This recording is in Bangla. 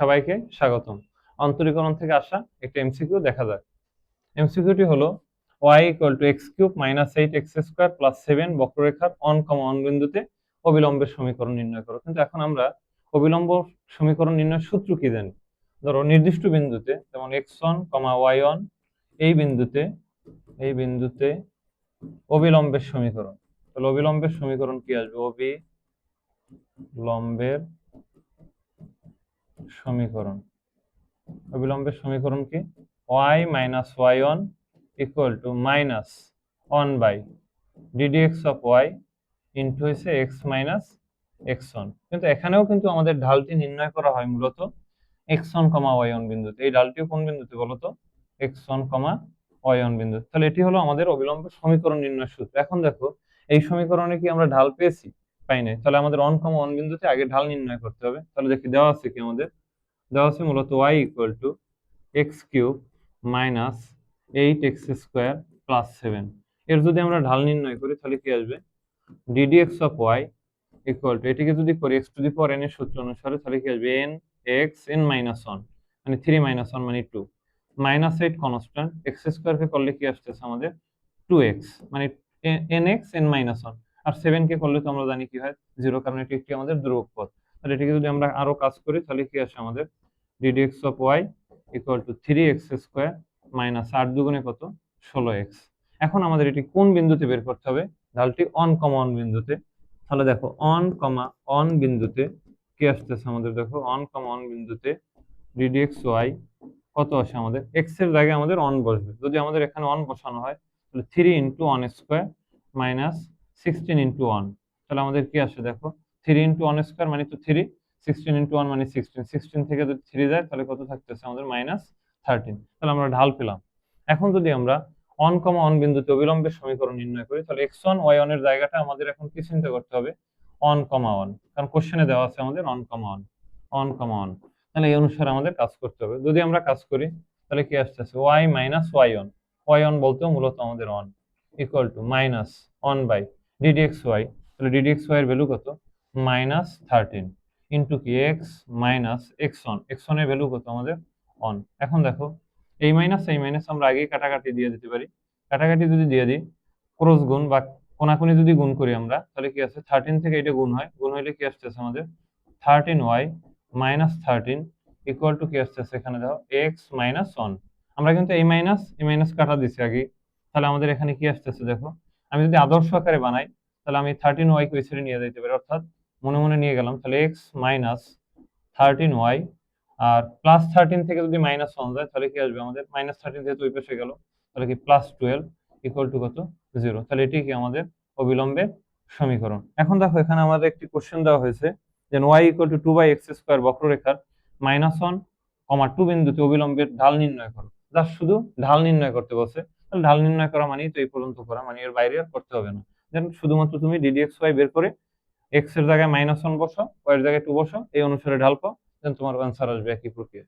সবাইকে স্বাগতম। অন্তরীকরণ থেকে আসা একটা এমসিকিউ দেখা যাক। এমসিকিউটি হলো y = x³ - 8x² + 7 বক্ররেখার অন, অন বিন্দুতে অবিলম্বের সমীকরণ নির্ণয় করো। কিন্তু এখন আমরা অবিলম্ব সমীকরণ নির্ণয়ের সূত্র কি জানি? ধরো নির্দিষ্ট বিন্দুতে, যেমন x1, y1 এই বিন্দুতে অবিলম্বের সমীকরণ। তাহলে অবিলম্বের সমীকরণ কি আসবে? অবিলম্বের সমীকরণ কি? y - y1 = -1 ddx of y into হইছে x - x1। কিন্তু এখানেও কিন্তু আমাদের ঢালটি নির্ণয় করা হয় মূলত x1, y1 বিন্দুতে। এই ঢালটিও কোন বিন্দুতে বলতো? x1, y1 বিন্দুতে। তাহলে এটি হলো আমাদের অবিলম্ব সমীকরণ নির্ণয়ের সূত্র। এখন দেখো, এই সমীকরণে কি আমরা ঢাল পেয়েছি? পাই নাই। তাহলে আমাদের অন, অন বিন্দুতে আগে ঢাল নির্ণয় করতে হবে। তাহলে দেখি দেওয়া আছে কি আমাদের? দেওয়া আছে মূলত y = x³ - 8x² + 7। এর যদি আমরা ঢাল নির্ণয় করি তাহলে কি আসবে? ddx of y এটিকে যদি করি x⁴n এর সূত্র অনুসারে, তাহলে কি আসবে? n x n - 1 মানে 3 - 1 মানে 2 -8 কনস্ট্যান্ট, x² কে করলে কি আসতেছে আমাদের? 2x মানে nx n - 1। আর 7 কে করলে তো আমরা জানি কি হয়? 0, কারণ এটি একটি আমাদের ধ্রুবক পদ। তাহলে এটিকে যদি আমরা আরো কাজ করি তাহলে কি আসে আমাদের? ddx of y = 3x² - 8 দুগুণে কত? 16x। এখন আমাদের এটি কোন বিন্দুতে বের করতে হবে? ঢালটি অন, অন বিন্দুতে। তাহলে দেখো, অন, অন বিন্দুতে কি আসতেছে আমাদের? দেখো, অন, অন বিন্দুতে ddx y কত আসে আমাদের? x এর জায়গায় আমাদের অন বসবে। যদি আমাদের এখানে অন বসানো হয় তাহলে 3 × 1² - 16 × 1। তাহলে আমাদের কি আসে দেখো? 3 × 1² মানে তো 3, 16 × 1 মানে 16। 16 থেকে যদি 3 যায় তাহলে কত থাকতেছে আমাদের? -13। তাহলে আমরা ঢাল পেলাম। এখন যদি আমরা অন, অন বিন্দুতে অবিলম্বের সমীকরণ নির্ণয় করি তাহলে x1, y1 এর জায়গাটা আমাদের এখন কি চিন্তা করতে হবে? অন, অন, কারণ কোশ্চেনে দেওয়া আছে আমাদের অন, অন, অন। তাহলে এই অনুসারে আমাদের কাজ করতে হবে। যদি আমরা কাজ করি তাহলে কি আসতেছে? y - y1, y1 বলতেও মূলত আমাদের on, equal to -1 ddx y। তাহলে ddx y এর ভ্যালু কত? -13 ইনটু কি? x - x1, x1 এর ভ্যালু কত আমাদের? অন। এখন দেখো, এই মাইনাস আমরা আগেই কাটাকাটি দিয়ে দিতে পারি। কাটাকাটি যদি দিয়ে দিই, ক্রস গুণ বা কোনাকুনি যদি গুণ করি আমরা, তাহলে কি আছে? 13 থেকে এটা গুণ হয়, গুণ হইলে কি আসতেছে আমাদের? 13y - 13 ইকুয়াল টু কি আসতেছে এখানে? দেখো, x - 1। আমরা কিন্তু এই মাইনাস কাটা দিছি আগে। তাহলে আমাদের এখানে কি আসতেছে দেখো, আমি যদি আদর্শ আকারে বানাই তাহলে আমি 13y কে ছেড়ে নিয়ে যেতে পারি, অর্থাৎ মনে মনে নিয়ে গেলাম। তাহলে x - 13y আর +13 থেকে যদি -1 যায় তাহলে কি আসবে আমাদের? -13 যেহেতু ওই পাশে গেল, তাহলে কি +12 ইকুয়াল টু কত? 0। তাহলে এটি কি আমাদের অবিলম্বের সমীকরণ। এখন দেখো, এখানে আমাদের একটি কোশ্চেন দেওয়া হয়েছে যে y = 2/x² বক্ররেখার -1, 2 বিন্দুতে অবিলম্বের ঢাল নির্ণয় করো। জাস্ট শুধু ঢাল নির্ণয় করতে বলছে। তাহলে ঢাল নির্ণয় করা মানেই তো এই পর্যন্ত করা, মানে এর বাইরে আর করতে হবে না। দেন শুধুমাত্র তুমি ddx y বের করে x এর জায়গায় -1 বসাও, y এর জায়গায় 2 বসাও, এই অনুসারে ঢাল পাও, দেন তোমার অ্যান্সার আসবে একই প্রক্রিয়া।